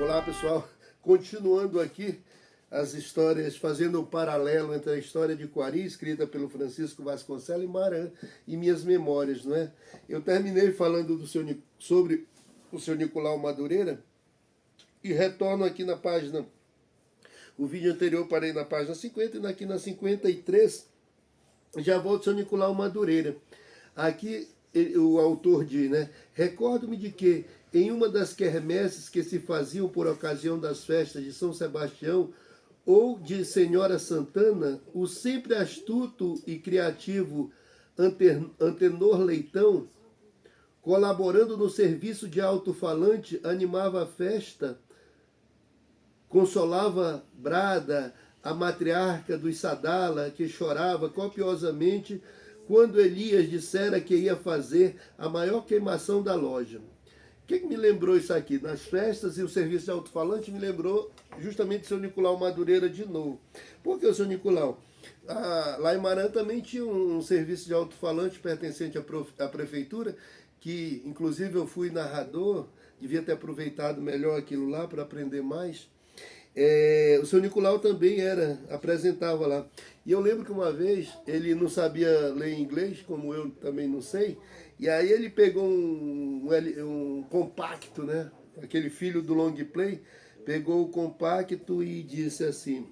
Olá pessoal, continuando aqui as histórias, fazendo um paralelo entre a história de Coari, escrita pelo Francisco Vasconcelos, e Maran, e minhas memórias, não é? Eu terminei falando sobre o seu Nicolau Madureira e retorno aqui na página, o vídeo anterior parei na página 50 e aqui na 53 já volto ao seu Nicolau Madureira. Aqui o autor diz, né? Recordo-me de que em uma das quermesses que se faziam por ocasião das festas de São Sebastião ou de Senhora Santana, o sempre astuto e criativo Antenor Leitão, colaborando no serviço de alto-falante, animava a festa, consolava Brada, a matriarca dos Sadala, que chorava copiosamente quando Elias dissera que ia fazer a maior queimação da loja. O que me lembrou isso aqui? Nas festas e o serviço de alto-falante me lembrou justamente o seu Nicolau Madureira de novo. Por que o seu Nicolau? Lá em Maran também tinha um serviço de alto-falante pertencente à prefeitura, que inclusive eu fui narrador, devia ter aproveitado melhor aquilo lá para aprender mais. O seu Nicolau também apresentava lá. E eu lembro que uma vez ele não sabia ler inglês, como eu também não sei, e aí ele pegou um compacto, né? Aquele filho do long play, pegou o compacto e disse assim,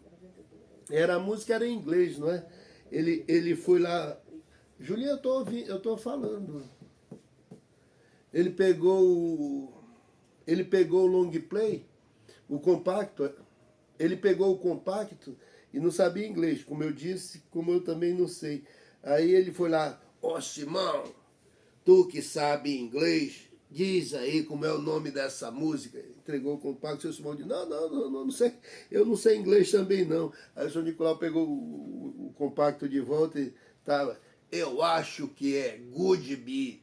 a música era em inglês, não é? Ele foi lá, Julinha, eu tô falando. Ele pegou o long play, o compacto, ele pegou o compacto e não sabia inglês, como eu disse, como eu também não sei. Aí ele foi lá, Simão, tu que sabe inglês, diz aí como é o nome dessa música. Entregou o compacto, o seu Simão disse, não sei, eu não sei inglês também não. Aí o senhor Nicolau pegou o compacto de volta e estava, eu acho que é Good Be.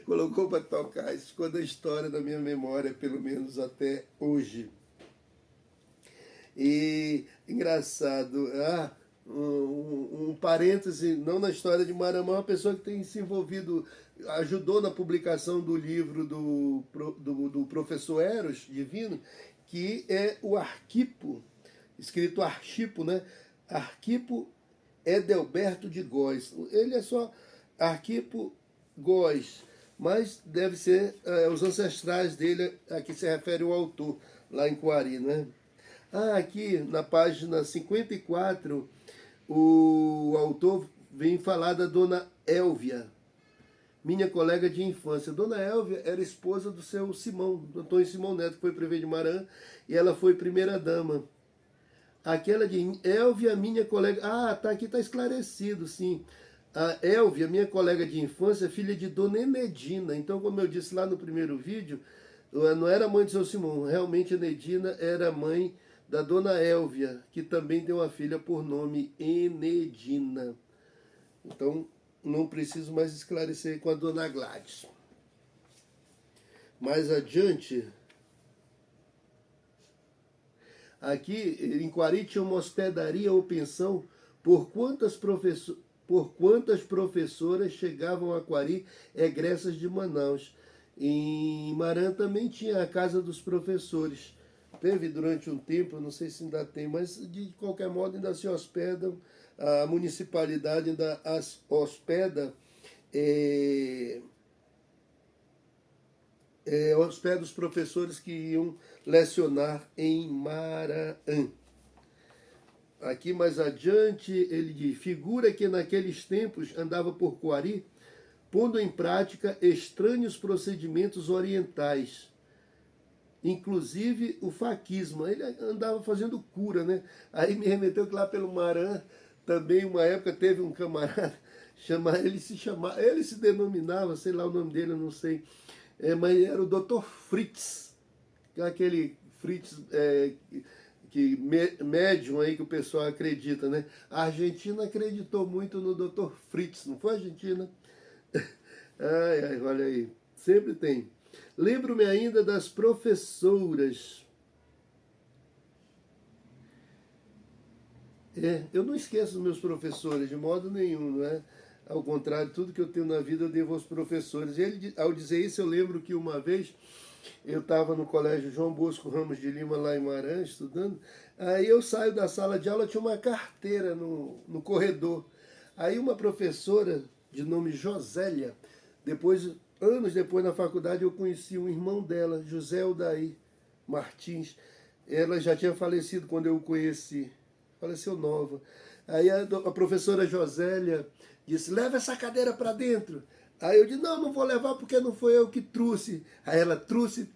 Colocou para tocar, isso ficou da história da minha memória, pelo menos até hoje. E engraçado, um parêntese, não na história de Maramá, uma pessoa que tem se envolvido, ajudou na publicação do livro do professor Eros Divino, que é o Arquipo, escrito Archipo, né? Arquipo Edelberto de Góes. Ele é só Arquipo Góes, mas deve ser os ancestrais dele, a que se refere o autor, lá em Coari, né? Aqui na página 54, o autor vem falar da dona Élvia, minha colega de infância. Dona Élvia era esposa do seu Simão, do Antônio Simão Neto, que foi prefeito de Maran, e ela foi primeira-dama. Aquela de Élvia, minha colega... aqui está esclarecido, sim. A Élvia, minha colega de infância, filha de Dona Enedina. Então, como eu disse lá no primeiro vídeo, não era mãe de seu Simão, realmente Enedina era mãe da Dona Élvia, que também tem uma filha por nome Enedina. Então, não preciso mais esclarecer com a Dona Gladys. Mais adiante, aqui em Coari tinha uma hospedaria ou pensão por quantas professoras chegavam a Coari egressas de Manaus. Em Maran também tinha a Casa dos Professores. Teve durante um tempo, não sei se ainda tem, mas de qualquer modo ainda se hospedam, a municipalidade ainda as hospeda, hospeda os professores que iam lecionar em Maran. Aqui mais adiante ele diz, figura que naqueles tempos andava por Coari, pondo em prática estranhos procedimentos orientais, inclusive o faquismo. Ele andava fazendo cura, né? Aí me remeteu que lá pelo Maran, também uma época teve um camarada, ele se denominava, sei lá o nome dele, eu não sei, mas era o Dr. Fritz, aquele Fritz médium aí que o pessoal acredita, né? A Argentina acreditou muito no Dr. Fritz, não foi a Argentina? Ai, olha aí, sempre tem. Lembro-me ainda das professoras. Eu não esqueço dos meus professores, de modo nenhum, não é? Ao contrário, tudo que eu tenho na vida eu devo aos professores. Ele, ao dizer isso, eu lembro que uma vez Eu estava no colégio João Bosco Ramos de Lima, lá em Maran, estudando. Aí eu saio da sala de aula, tinha uma carteira no corredor. Aí uma professora de nome Josélia, depois, anos depois na faculdade, eu conheci um irmão dela, José Odaí Martins. Ela já tinha falecido quando eu o conheci, faleceu nova. Aí a professora Josélia disse, leva essa cadeira para dentro. Aí eu disse, não, não vou levar porque não foi eu que trouxe. Aí ela trouxe.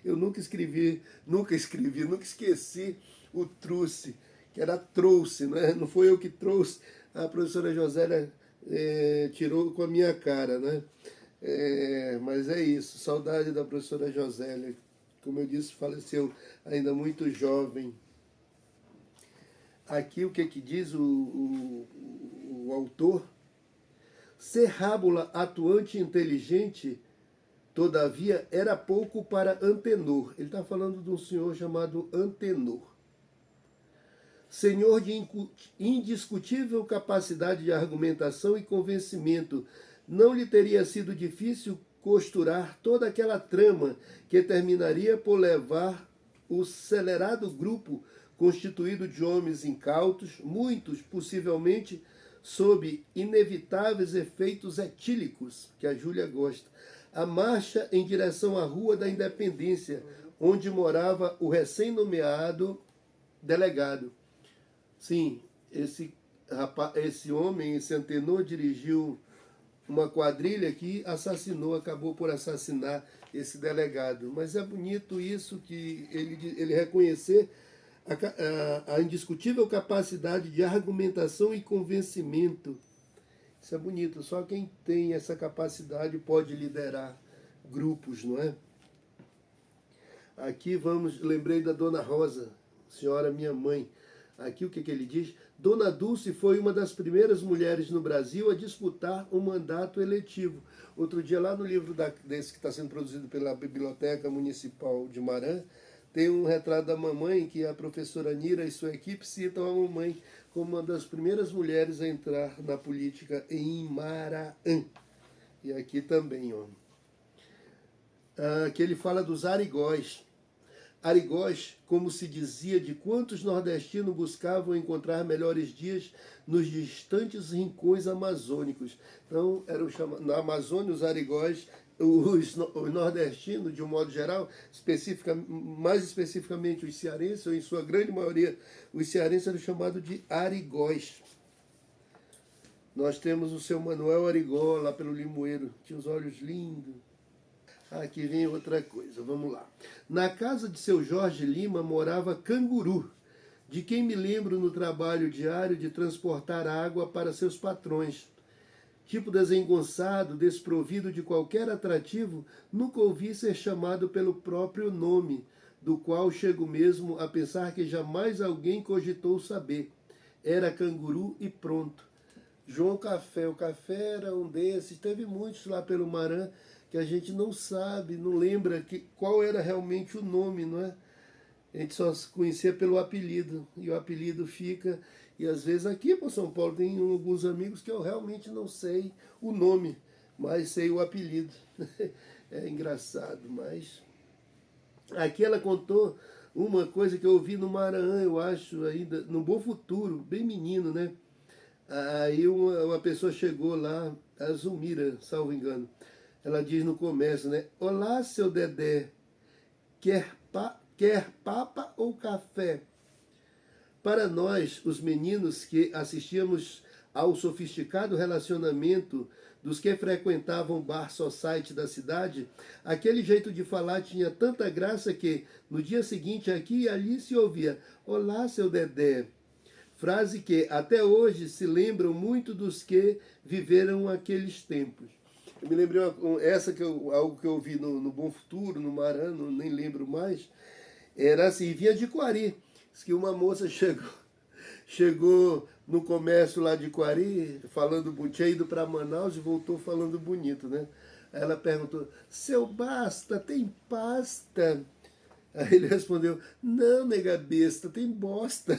Eu nunca esqueci o trouxe, que era trouxe, né? Não foi eu que trouxe. A professora Josélia tirou com a minha cara, né? Mas é isso, saudade da professora Josélia. Como eu disse, faleceu ainda muito jovem. Aqui o que diz o autor? Ser rábula atuante e inteligente, todavia, era pouco para Antenor. Ele está falando de um senhor chamado Antenor. Senhor de indiscutível capacidade de argumentação e convencimento, não lhe teria sido difícil costurar toda aquela trama que terminaria por levar o celerado grupo constituído de homens incautos, muitos possivelmente sob inevitáveis efeitos etílicos, que a Júlia gosta, a marcha em direção à Rua da Independência, onde morava o recém-nomeado delegado. Sim, esse homem, esse Antenor, dirigiu uma quadrilha que acabou por assassinar esse delegado. Mas é bonito isso, que ele reconhecer a indiscutível capacidade de argumentação e convencimento. Isso é bonito, só quem tem essa capacidade pode liderar grupos, não é? Aqui lembrei da Dona Rosa, senhora minha mãe. Aqui o que ele diz? Dona Dulce foi uma das primeiras mulheres no Brasil a disputar um mandato eletivo. Outro dia, lá no livro desse que está sendo produzido pela Biblioteca Municipal de Maran, tem um retrato da mamãe, que a professora Nira e sua equipe citam a mamãe como uma das primeiras mulheres a entrar na política em Maran. E aqui também, ó. Que ele fala dos arigós. Arigós, como se dizia, de quantos nordestinos buscavam encontrar melhores dias nos distantes rincões amazônicos. Então, na Amazônia, os arigós, os nordestinos, de um modo geral, mais especificamente os cearenses, ou em sua grande maioria, os cearenses eram chamados de arigós. Nós temos o seu Manuel Arigó, lá pelo Limoeiro, tinha os olhos lindos. Aqui vem outra coisa, vamos lá. Na casa de seu Jorge Lima morava Canguru, de quem me lembro no trabalho diário de transportar água para seus patrões. Tipo desengonçado, desprovido de qualquer atrativo, nunca ouvi ser chamado pelo próprio nome, do qual chego mesmo a pensar que jamais alguém cogitou saber. Era Canguru e pronto. João Café, o Café era um desses, teve muitos lá pelo Maran, que a gente não sabe, não lembra qual era realmente o nome, não é? A gente só se conhecia pelo apelido, e o apelido fica. E às vezes aqui para São Paulo tem alguns amigos que eu realmente não sei o nome, mas sei o apelido. É engraçado, mas... Aqui ela contou uma coisa que eu ouvi no Maranhão, eu acho, ainda, no Bom Futuro, bem menino, né? Aí uma pessoa chegou lá, a Zulmira, salvo engano. Ela diz no começo, né? Olá, seu Dedé, quer papa ou café? Para nós, os meninos que assistíamos ao sofisticado relacionamento dos que frequentavam o bar society da cidade, aquele jeito de falar tinha tanta graça que, no dia seguinte, aqui e ali se ouvia Olá, seu Dedé. Frase que, até hoje, se lembram muito dos que viveram aqueles tempos. Eu me lembrei algo que eu ouvi no Bom Futuro, no Maran, nem lembro mais. Era assim, vinha de Quari. Diz que uma moça chegou no comércio lá de Quari, falando, tinha ido para Manaus e voltou falando bonito, né? Aí ela perguntou, seu Basta, tem pasta? Aí ele respondeu, não, nega besta, tem bosta.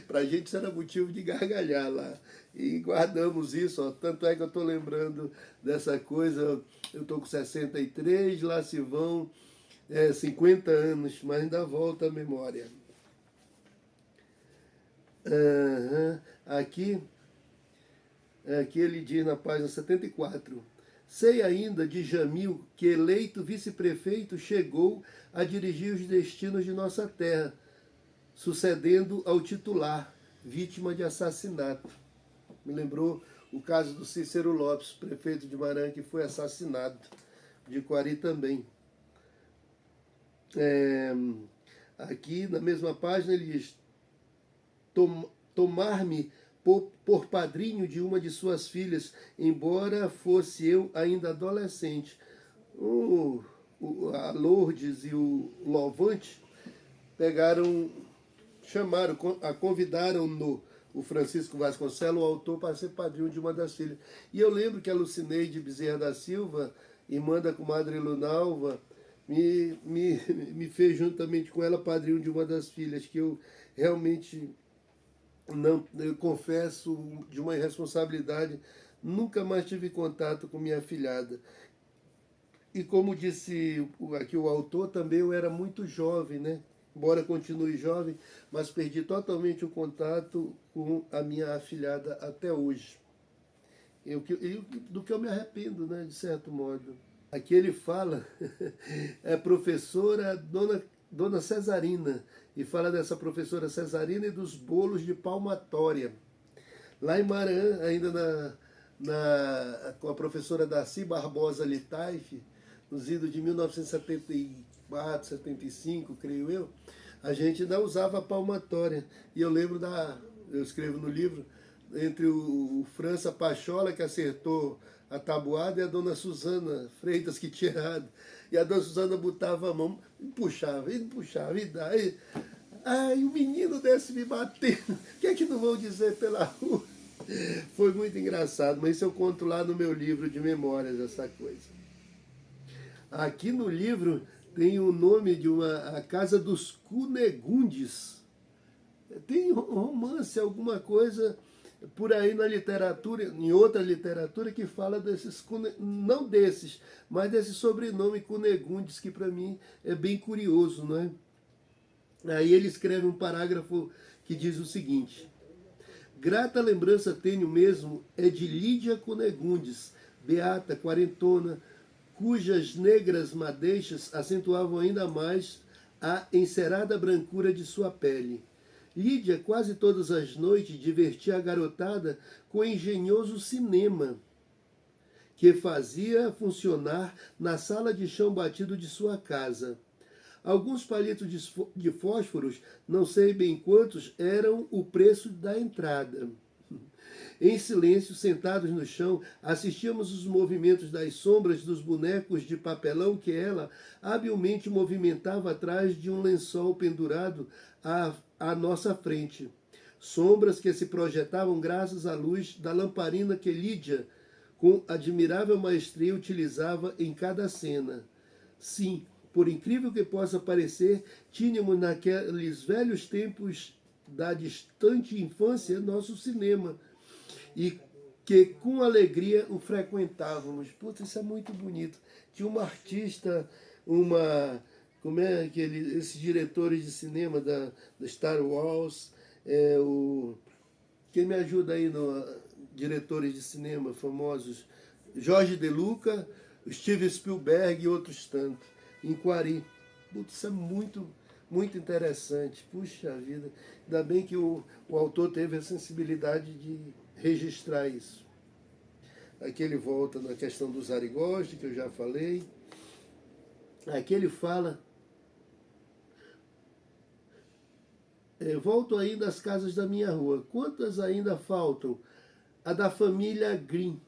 Para a gente isso era motivo de gargalhar lá. E guardamos isso, ó. Tanto é que eu estou lembrando dessa coisa. Eu estou com 63, lá se vão 50 anos, mas ainda volta a memória. Uhum. Aqui ele diz na página 74. Sei ainda de Jamil que, eleito vice-prefeito, chegou a dirigir os destinos de nossa terra, sucedendo ao titular, vítima de assassinato. Me lembrou o caso do Cícero Lopes, prefeito de Maranhão, que foi assassinado, de Quari também. Aqui na mesma página ele diz: tomar-me por padrinho de uma de suas filhas, embora fosse eu ainda adolescente. A Lourdes e o Lovante convidaram-no, o Francisco Vasconcelos, o autor, para ser padrinho de uma das filhas. E eu lembro que a Lucineide Bezerra da Silva, irmã da comadre Lunalva, me fez juntamente com ela padrinho de uma das filhas, que eu realmente não, eu confesso, de uma irresponsabilidade, nunca mais tive contato com minha afilhada. E como disse aqui o autor, também eu era muito jovem, né? Embora continue jovem, mas perdi totalmente o contato com a minha afilhada até hoje. Do que eu me arrependo, né, de certo modo. Aqui ele fala, é professora Dona Cesarina, e fala dessa professora Cesarina e dos bolos de palmatória. Lá em Maranhão, ainda com a professora Darcy Barbosa Litaif, nos idos de 1974, 75, creio eu, a gente ainda usava a palmatória. E eu lembro eu escrevo no livro, entre o França Pachola, que acertou a tabuada, e a Dona Suzana Freitas, que tinha errado. E a Dona Suzana botava a mão e puxava, e daí. Ai, o menino desse me batendo. O que é que não vão dizer pela rua? Foi muito engraçado, mas isso eu conto lá no meu livro de memórias, essa coisa. Aqui no livro tem o nome de a Casa dos Cunegundes. Tem romance, alguma coisa por aí na literatura, em outra literatura, que fala desses, não desses, mas desse sobrenome Cunegundes, que para mim é bem curioso, não é? Aí ele escreve um parágrafo que diz o seguinte: grata lembrança tenho mesmo é de Lídia Cunegundes, beata, quarentona, cujas negras madeixas acentuavam ainda mais a encerada brancura de sua pele. Lídia quase todas as noites divertia a garotada com engenhoso cinema que fazia funcionar na sala de chão batido de sua casa. Alguns palitos de fósforos, não sei bem quantos, eram o preço da entrada. Em silêncio, sentados no chão, assistíamos os movimentos das sombras dos bonecos de papelão que ela habilmente movimentava atrás de um lençol pendurado à nossa frente. Sombras que se projetavam graças à luz da lamparina que Lídia, com admirável maestria, utilizava em cada cena. Sim, por incrível que possa parecer, tínhamos naqueles velhos tempos da distante infância nosso cinema, e que com alegria o frequentávamos. Putz, isso é muito bonito. Tinha uma artista, como é que esses diretores de cinema da Star Wars, quem me ajuda aí diretores de cinema famosos? Jorge De Luca, Steven Spielberg e outros tantos, em Quari. Putz, isso é muito, muito interessante. Puxa vida, ainda bem que o autor teve a sensibilidade de registrar isso. Aqui ele volta na questão dos Arigoste, que eu já falei. Aqui ele fala: volto ainda às casas da minha rua. Quantas ainda faltam? A da família Green,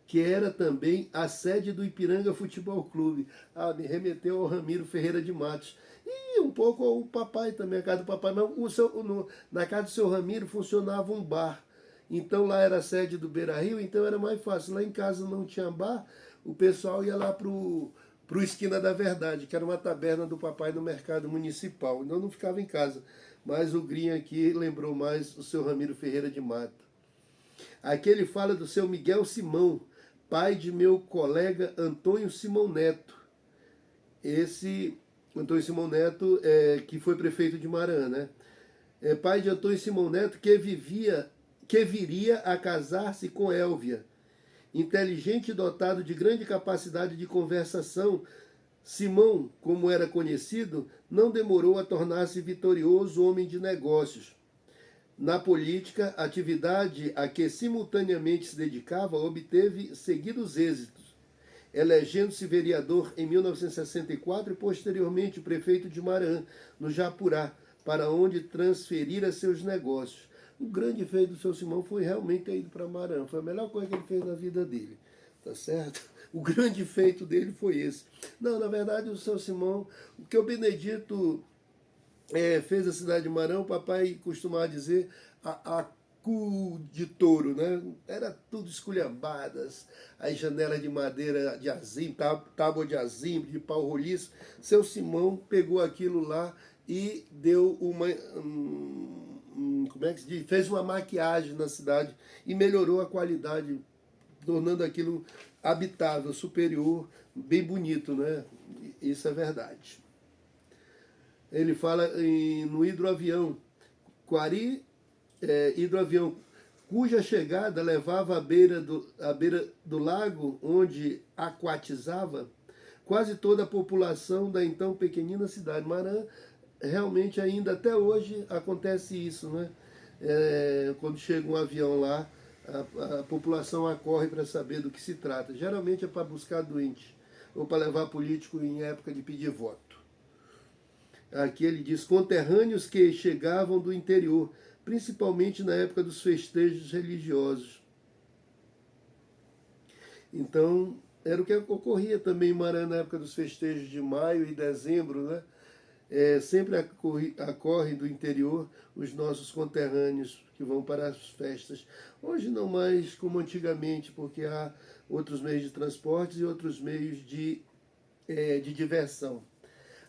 que era também a sede do Ipiranga Futebol Clube. Me remeteu ao Ramiro Ferreira de Matos. E um pouco ao papai também, a casa do papai. Mas na casa do seu Ramiro funcionava um bar. Então lá era a sede do Beira Rio, então era mais fácil. Lá em casa não tinha bar, o pessoal ia lá pro Esquina da Verdade, que era uma taberna do papai no mercado municipal. Então não ficava em casa. mas o Green aqui lembrou mais o seu Ramiro Ferreira de Mata. Aqui ele fala do seu Miguel Simão, pai de meu colega Antônio Simão Neto. Esse Antônio Simão Neto, que foi prefeito de Maran, né? Pai de Antônio Simão Neto, que viria a casar-se com Élvia. Inteligente e dotado de grande capacidade de conversação, Simão, como era conhecido, não demorou a tornar-se vitorioso homem de negócios. Na política, atividade a que simultaneamente se dedicava, obteve seguidos êxitos, elegendo-se vereador em 1964 e posteriormente prefeito de Maran, no Japurá, para onde transferira seus negócios. O grande feito do seu Simão foi realmente ter ido para Maran. Foi a melhor coisa que ele fez na vida dele. Tá certo? O grande feito dele foi esse. Não, na verdade, o seu Simão, o que o Benedito fez a cidade de Maran, o papai costumava dizer a cu de touro, né? Era tudo esculhambadas, as janelas de madeira de azim, tábua de azim, de pau roliço. Seu Simão pegou aquilo lá e deu uma... como é que se diz? Fez uma maquiagem na cidade e melhorou a qualidade, tornando aquilo habitável, superior, bem bonito, né? Isso é verdade. Ele fala no hidroavião, hidroavião, cuja chegada levava à beira do lago, onde aquatizava quase toda a população da então pequenina cidade. Maran, realmente ainda até hoje acontece isso, né? Quando chega um avião lá, a população acorre para saber do que se trata. Geralmente é para buscar doente ou para levar político em época de pedir voto. Aqui ele diz, conterrâneos que chegavam do interior, principalmente na época dos festejos religiosos. Então, era o que ocorria também em Maran na época dos festejos de maio e dezembro, né? Sempre acorrem do interior os nossos conterrâneos que vão para as festas. Hoje não mais como antigamente, porque há outros meios de transporte e outros meios de diversão.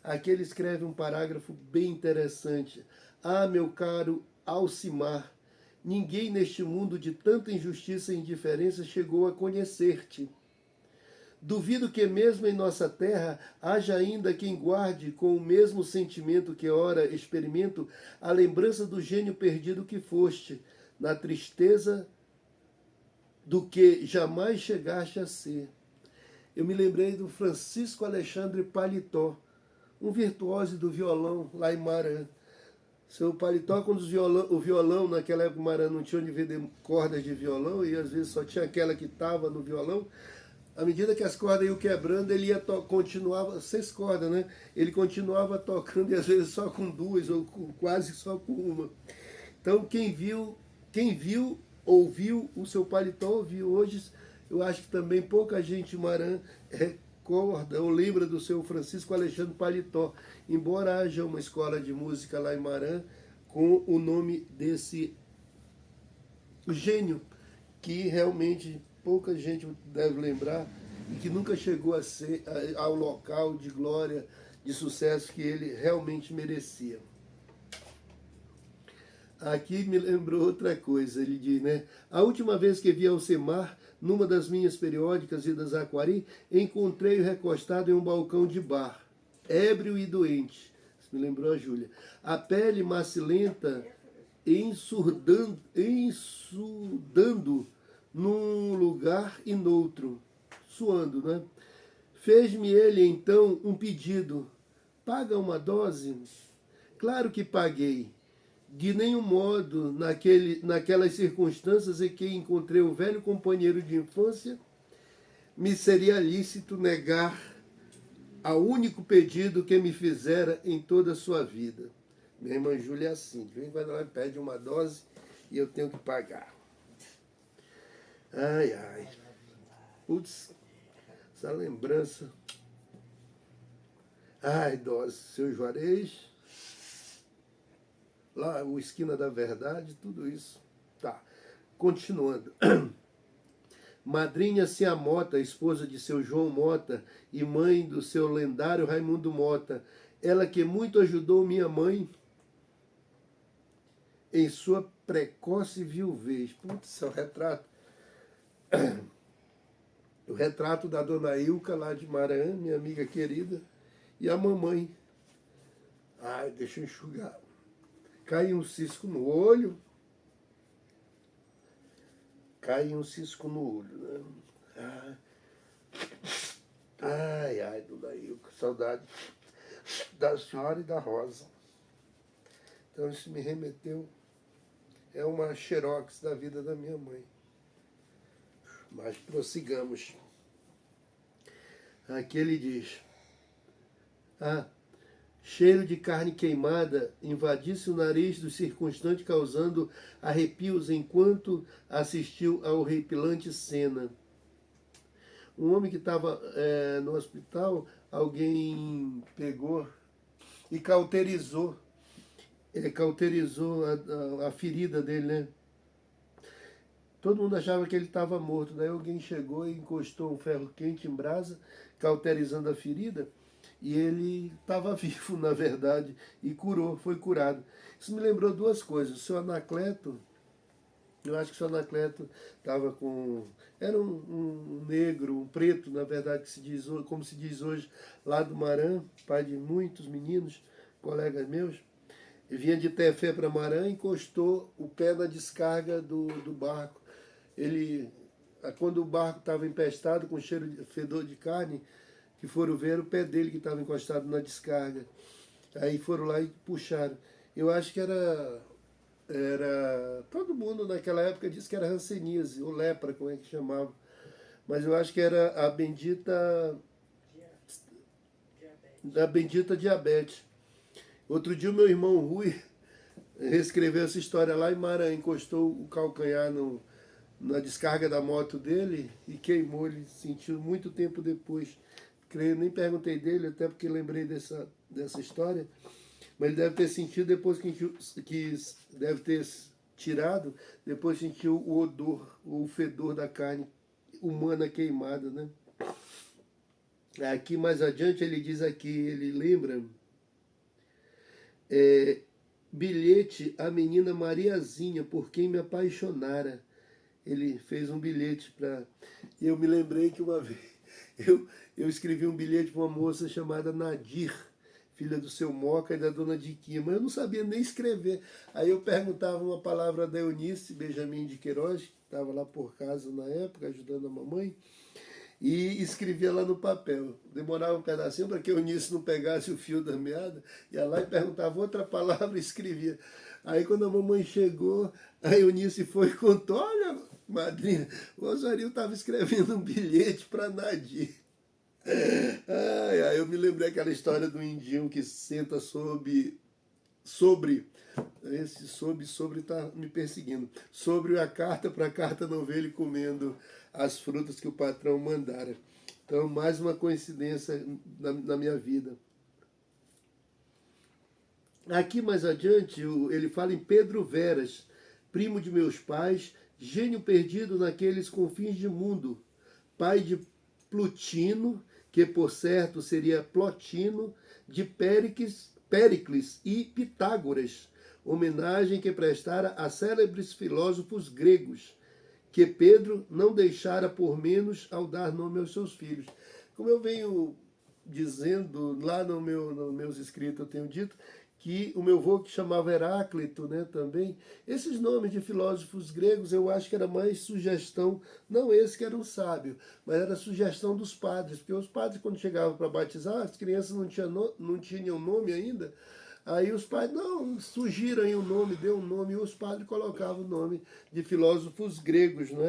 Aqui ele escreve um parágrafo bem interessante. Ah, meu caro Alcimar, ninguém neste mundo de tanta injustiça e indiferença chegou a conhecer-te. Duvido que mesmo em nossa terra haja ainda quem guarde com o mesmo sentimento que ora experimento a lembrança do gênio perdido que foste, na tristeza do que jamais chegaste a ser. Eu me lembrei do Francisco Alexandre Paletó, um virtuoso do violão lá em Maran. Seu Paletó, quando o violão, naquela época Maran não tinha onde vender cordas de violão, e às vezes só tinha aquela que estava no violão, à medida que as cordas iam quebrando, ele continuava, 6 cordas, né? Ele continuava tocando, e às vezes só com 2, ou quase só com uma. Então, quem viu, ouviu, o seu Paletó ouviu. Hoje, eu acho que também pouca gente em Maran recorda ou lembra do seu Francisco Alexandre Paletó, embora haja uma escola de música lá em Maran com o nome desse gênio, que realmente pouca gente deve lembrar e que nunca chegou a ser ao local de glória, de sucesso que ele realmente merecia. Aqui me lembrou outra coisa, ele diz, né? A última vez que vi Alcemar, numa das minhas periódicas idas a Aquari, encontrei-o recostado em um balcão de bar, ébrio e doente. Isso me lembrou a Júlia. A pele macilenta, ensurdando num lugar e noutro, suando, né? Fez-me ele, então, um pedido. Paga uma dose? Claro que paguei. De nenhum modo, naquelas circunstâncias em que encontrei o velho companheiro de infância, me seria lícito negar ao único pedido que me fizera em toda a sua vida. Minha irmã Júlia é assim, de vez em quando ela pede uma dose e eu tenho que pagar. Ai, ai. Putz, essa lembrança. Ai, dose, seu Juarez. Lá, o Esquina da Verdade, tudo isso. Tá, continuando. Madrinha Cia Mota, esposa de seu João Mota e mãe do seu lendário Raimundo Mota, ela que muito ajudou minha mãe em sua precoce viuvez. Putz, isso é o retrato. O retrato da dona Ilka, lá de Maranhão, minha amiga querida, e a mamãe. Ai, deixa eu enxugar. Cai um cisco no olho. Cai um cisco no olho, né? Ai, ai, dona Ilka, saudade da senhora e da Rosa. Então isso me remeteu, é uma xerox da vida da minha mãe. Mas prossigamos. Aqui ele diz: cheiro de carne queimada invadisse o nariz do circunstante, causando arrepios enquanto assistiu à horripilante cena. Um homem que estava no hospital, alguém pegou e cauterizou a ferida dele, né? Todo mundo achava que ele estava morto. Daí alguém chegou e encostou um ferro quente em brasa, cauterizando a ferida, e ele estava vivo, na verdade, e foi curado. Isso me lembrou duas coisas. O seu Anacleto, eu acho que o seu Anacleto estava com... Era um negro, um preto, na verdade, como se diz hoje, lá do Marã, pai de muitos meninos, colegas meus. Ele vinha de Tefé para Marã e encostou o pé na descarga do barco. Quando o barco estava empestado, com cheiro de fedor de carne, que foram ver o pé dele que estava encostado na descarga. Aí foram lá e puxaram. Eu acho que era todo mundo naquela época disse que era hanseníase, ou lepra, como é que chamava. Mas eu acho que era a bendita diabetes. Outro dia o meu irmão Rui reescreveu essa história lá em Maranhão, encostou o calcanhar na descarga da moto dele e queimou. Ele sentiu muito tempo depois. Nem perguntei dele, até porque lembrei dessa história, mas ele deve ter sentido depois que deve ter tirado, depois sentiu o odor, o fedor da carne humana queimada, né? Aqui mais adiante ele diz aqui, ele lembra, bilhete à menina Mariazinha, por quem me apaixonara. Ele fez um bilhete para... Eu me lembrei que uma vez eu escrevi um bilhete para uma moça chamada Nadir, filha do seu Moca e da dona Diquinha, mas eu não sabia nem escrever. Aí eu perguntava uma palavra da Eunice Benjamin de Queiroz, que estava lá por casa na época, ajudando a mamãe, e escrevia lá no papel. Demorava um pedacinho para que a Eunice não pegasse o fio da meada, ia lá e perguntava outra palavra e escrevia. Aí quando a mamãe chegou, a Eunice foi e contou: olha, madrinha, o Osório estava escrevendo um bilhete para Nadir. Eu me lembrei aquela história do indinho que senta sobre está me perseguindo. Sobre a carta, para a carta não ver ele comendo as frutas que o patrão mandara. Então, mais uma coincidência na minha vida. Aqui mais adiante, ele fala em Pedro Veras, primo de meus pais, gênio perdido naqueles confins de mundo, pai de Plutino, que por certo seria Plotino, de Péricles e Pitágoras, homenagem que prestara a célebres filósofos gregos, que Pedro não deixara por menos ao dar nome aos seus filhos. Como eu venho dizendo, lá nos meus escritos eu tenho dito, que o meu avô que chamava Heráclito, né, também, esses nomes de filósofos gregos eu acho que era mais sugestão, não esse que era um sábio, mas era sugestão dos padres, porque os padres quando chegavam para batizar, as crianças não tinham nome ainda, aí os padres, não, sugiram aí o nome, deu um nome, e os padres colocavam o nome de filósofos gregos, não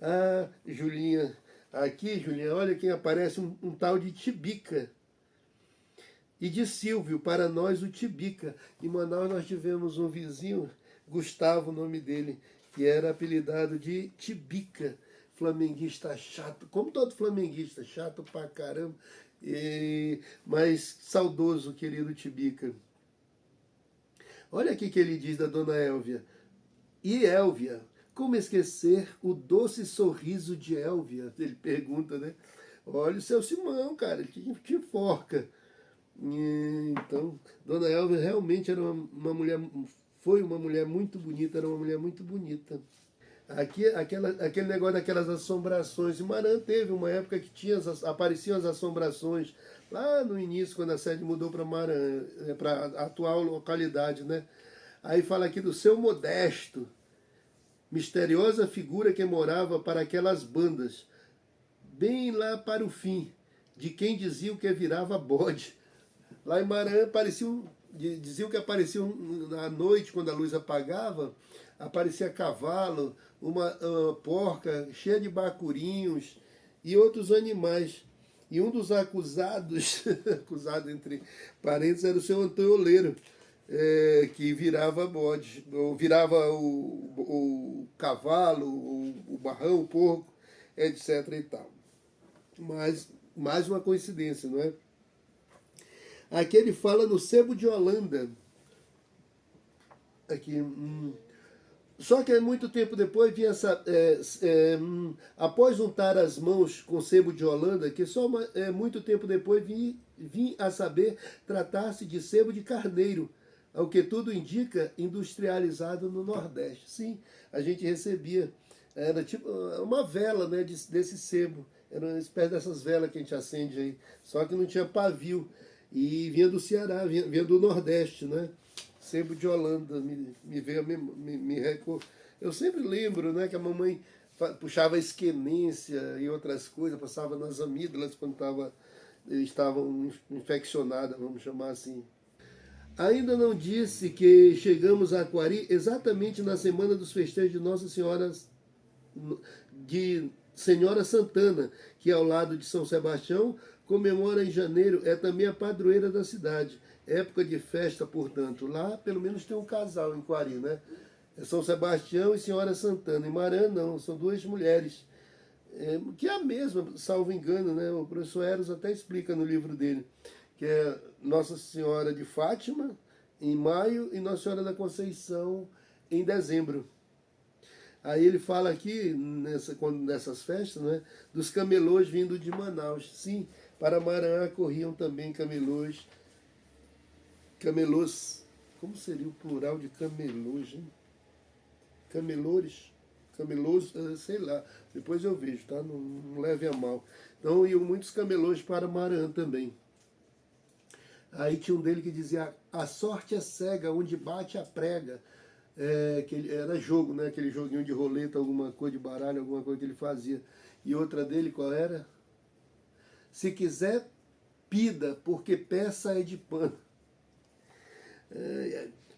é? Julinha, aqui, Julinha, olha quem aparece, um tal de Tibica. E de Silvio, para nós o Tibica. Em Manaus nós tivemos um vizinho, Gustavo, o nome dele, que era apelidado de Tibica, flamenguista chato, como todo flamenguista, chato pra caramba, mas saudoso, querido Tibica. Olha aqui que ele diz da dona Élvia. E Élvia, como esquecer o doce sorriso de Élvia? Ele pergunta, né? Olha o seu Simão, cara, te enforca. Então, Dona Elvia realmente era uma mulher foi uma mulher muito bonita, era uma mulher muito bonita. Aquele negócio daquelas assombrações. E Marã teve uma época que apareciam as assombrações, lá no início, quando a sede mudou para Marã, para a atual localidade, né? Aí fala aqui do seu Modesto, misteriosa figura que morava para aquelas bandas, bem lá para o fim, de quem diziam que virava bode. Lá em Marã diziam que aparecia à noite, quando a luz apagava, aparecia cavalo, uma porca cheia de bacurinhos e outros animais. E um dos acusados, acusado entre parênteses, era o seu Antônio Oleiro, que virava bode, ou virava o cavalo, o barrão, o porco, etc. e tal. Mas, mais uma coincidência, não é? Aqui ele fala no sebo de Holanda. Aqui, Só que muito tempo depois vinha após untar as mãos com sebo de Holanda, que só muito tempo depois vim a saber tratar-se de sebo de carneiro, ao que tudo indica, industrializado no Nordeste. Sim, a gente recebia, era tipo uma vela, né, desse sebo, era uma espécie dessas velas que a gente acende aí, só que não tinha pavio, e vinha do Ceará, vinha do Nordeste, né? Sebo de Holanda, me veio eu sempre lembro, né, que a mamãe puxava a esquenência e outras coisas, passava nas amígdalas quando estavam infeccionadas, vamos chamar assim. Ainda não disse que chegamos a Aquari exatamente na semana dos festejos de Nossa Senhora de Senhora Santana, que ao lado de São Sebastião comemora em janeiro, é também a padroeira da cidade. Época de festa, portanto. Lá pelo menos tem um casal em Quari, né? É São Sebastião e Senhora Santana. Em Marã não, são duas mulheres. Que é a mesma, salvo engano, né? O professor Eros até explica no livro dele, que é Nossa Senhora de Fátima em maio e Nossa Senhora da Conceição em dezembro. Aí ele fala aqui, nessas festas, né, dos camelôs vindo de Manaus. Sim, para Maranhão corriam também camelôs. Camelôs, como seria o plural de camelôs, hein? Camelores? Camelôs, sei lá, depois eu vejo, tá? Não leve a mal. Então iam muitos camelôs para Maranhão também. Aí tinha um dele que dizia, a sorte é cega, onde bate a prega. Era jogo, né? Aquele joguinho de roleta, alguma coisa de baralho, alguma coisa que ele fazia. E outra dele, qual era? Se quiser, pida, porque peça é de pano.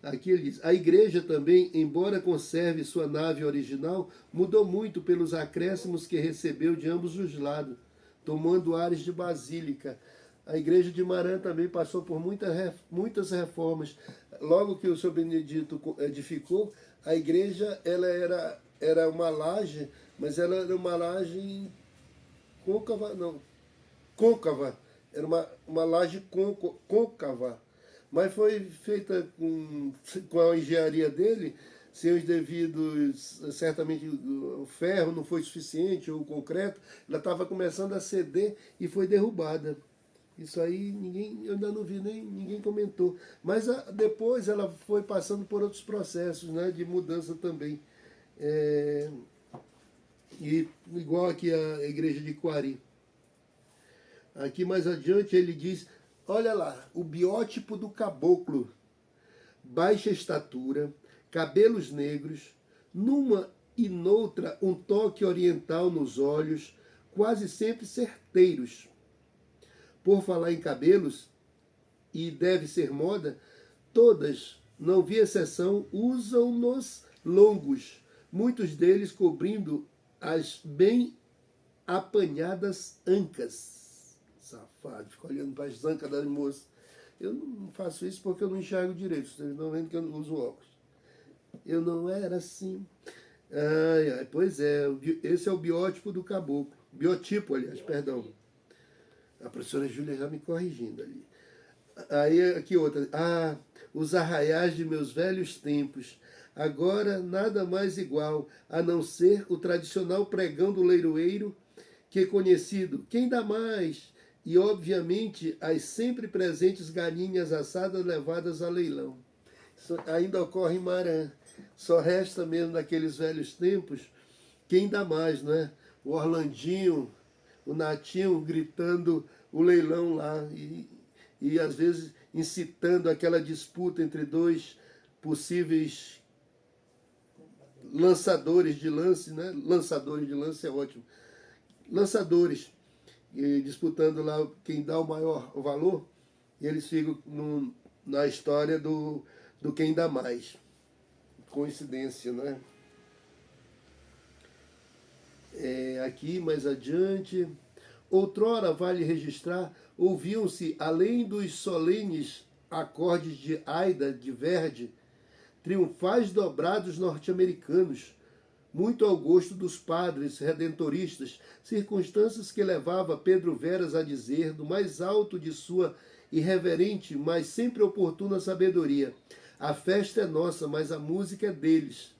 Aqui ele diz, a igreja também, embora conserve sua nave original, mudou muito pelos acréscimos que recebeu de ambos os lados, tomando ares de basílica. A igreja de Marã também passou por muitas reformas. Logo que o Sr. Benedito edificou, a igreja ela era uma laje, mas ela era uma laje côncava. Era uma laje côncava. Mas foi feita com a engenharia dele, sem os devidos, certamente o ferro não foi suficiente, ou o concreto, ela estava começando a ceder e foi derrubada. Isso aí eu ainda não vi, nem ninguém comentou. Mas depois ela foi passando por outros processos, né, de mudança também. E igual aqui a igreja de Quari. Aqui mais adiante ele diz, olha lá, o biótipo do caboclo. Baixa estatura, cabelos negros, numa e noutra um toque oriental nos olhos, quase sempre certeiros. Por falar em cabelos, e deve ser moda, todas, não vi exceção, usam-nos longos, muitos deles cobrindo as bem apanhadas ancas. Safado, fica olhando para as ancas das moças. Eu não faço isso porque eu não enxergo direito, vocês estão vendo que eu não uso óculos. Eu não era assim. Pois é, esse é o biótipo do caboclo. Biotipo, aliás, perdão. A professora Júlia já me corrigindo ali. Aí aqui outra. Os arraiais de meus velhos tempos. Agora nada mais igual, a não ser o tradicional pregão do leiroeiro, que é conhecido, quem dá mais? E, obviamente, as sempre presentes galinhas assadas levadas a leilão. ainda ocorre em Marã. Só resta mesmo naqueles velhos tempos, quem dá mais, não é? O Orlandinho, o Natinho gritando o leilão lá e às vezes incitando aquela disputa entre dois possíveis lançadores de lance, né? Lançadores de lance é ótimo. Lançadores, e disputando lá quem dá o maior valor, e eles ficam na história do quem dá mais. Coincidência, não é? Aqui mais adiante. Outrora, vale registrar, ouviam-se, além dos solenes acordes de Aida de Verdi, triunfais dobrados norte-americanos, muito ao gosto dos padres redentoristas, circunstâncias que levava Pedro Veras a dizer, do mais alto de sua irreverente, mas sempre oportuna sabedoria: a festa é nossa, mas a música é deles.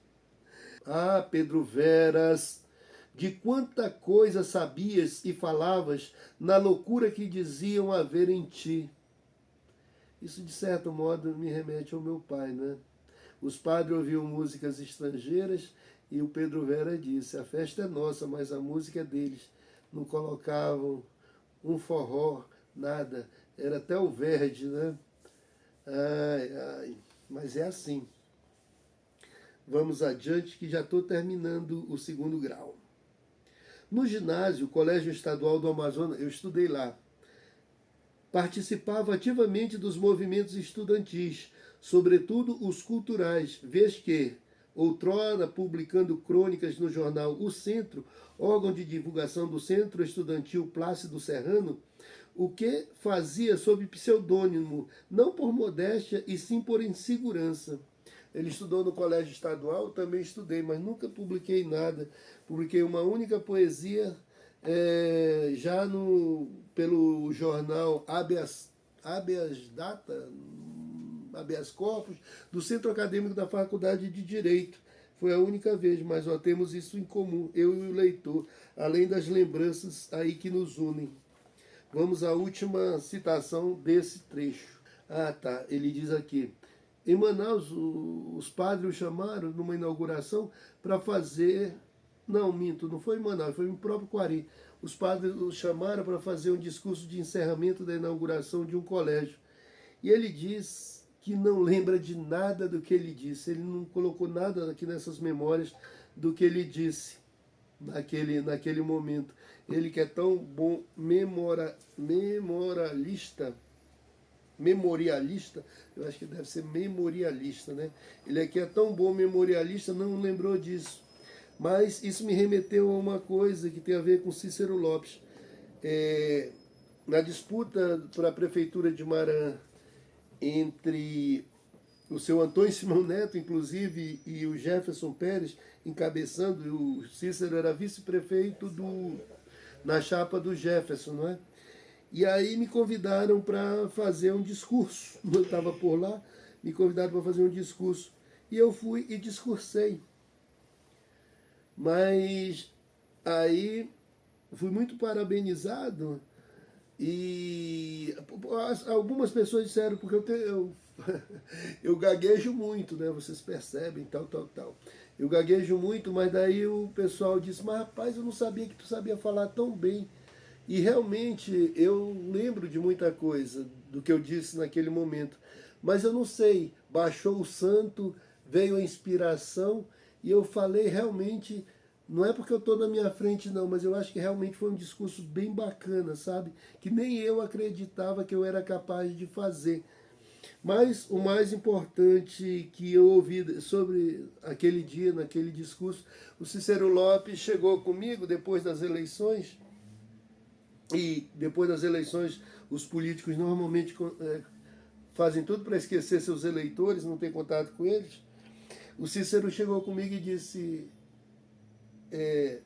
Ah, Pedro Veras, de quanta coisa sabias e falavas na loucura que diziam haver em ti. Isso, de certo modo, me remete ao meu pai, né? Os padres ouviam músicas estrangeiras e o Pedro Vera disse: a festa é nossa, mas a música é deles. Não colocavam um forró, nada. Era até o Verdi, né? Ai, ai. Mas é assim. Vamos adiante, que já estou terminando o segundo grau. No ginásio, Colégio Estadual do Amazonas, eu estudei lá. Participava ativamente dos movimentos estudantis, sobretudo os culturais, vez que, outrora publicando crônicas no jornal O Centro, órgão de divulgação do Centro Estudantil Plácido Serrano, o que fazia sob pseudônimo, não por modéstia e sim por insegurança. Ele estudou no colégio estadual, também estudei, mas nunca publiquei nada. Publiquei uma única poesia já pelo jornal Habeas Data, Habeas Corpus, do Centro Acadêmico da Faculdade de Direito. Foi a única vez, mas nós temos isso em comum, eu e o leitor, além das lembranças aí que nos unem. Vamos à última citação desse trecho. Ah, tá, ele diz aqui: em Manaus, os padres o chamaram numa inauguração para fazer... Não, minto, não foi em Manaus, foi no próprio Quari. Os padres o chamaram para fazer um discurso de encerramento da inauguração de um colégio. E ele diz que não lembra de nada do que ele disse. Ele não colocou nada aqui nessas memórias do que ele disse naquele momento. Ele que é tão bom memorialista, eu acho que deve ser memorialista, né? Ele aqui é tão bom memorialista, não lembrou disso. Mas isso me remeteu a uma coisa que tem a ver com Cícero Lopes. Na disputa para a prefeitura de Marã entre o seu Antônio Simão Neto, inclusive, e o Jefferson Pérez, encabeçando, e o Cícero era vice-prefeito na chapa do Jefferson, não é? E aí me convidaram para fazer um discurso. Eu estava por lá, me convidaram para fazer um discurso. E eu fui e discursei. Mas aí fui muito parabenizado e algumas pessoas disseram, porque eu gaguejo muito, né? Vocês percebem, tal. Eu gaguejo muito, mas daí o pessoal disse: mas rapaz, eu não sabia que tu sabia falar tão bem. E realmente eu lembro de muita coisa do que eu disse naquele momento. Mas eu não sei, baixou o santo, veio a inspiração e eu falei realmente, não é porque eu estou na minha frente não, mas eu acho que realmente foi um discurso bem bacana, sabe? Que nem eu acreditava que eu era capaz de fazer. Mas o mais importante que eu ouvi sobre aquele dia, naquele discurso, o Cícero Lopes chegou comigo depois das eleições. E depois das eleições, os políticos normalmente fazem tudo para esquecer seus eleitores, não tem contato com eles. O Cícero chegou comigo e disse, eu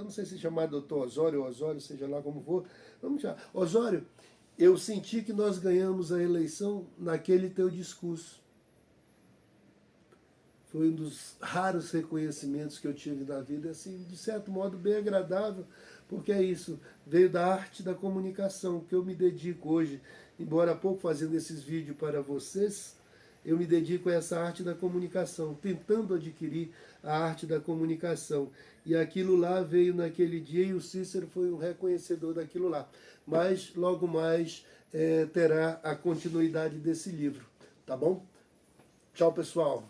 não sei se chamar doutor Osório ou Osório, seja lá como for, vamos chamar. Osório, eu senti que nós ganhamos a eleição naquele teu discurso. Foi um dos raros reconhecimentos que eu tive na vida, assim, de certo modo bem agradável, porque é isso, veio da arte da comunicação, que eu me dedico hoje, embora há pouco fazendo esses vídeos para vocês, eu me dedico a essa arte da comunicação, tentando adquirir a arte da comunicação. E aquilo lá veio naquele dia e o Cícero foi um reconhecedor daquilo lá. Mas logo mais terá a continuidade desse livro, tá bom? Tchau, pessoal.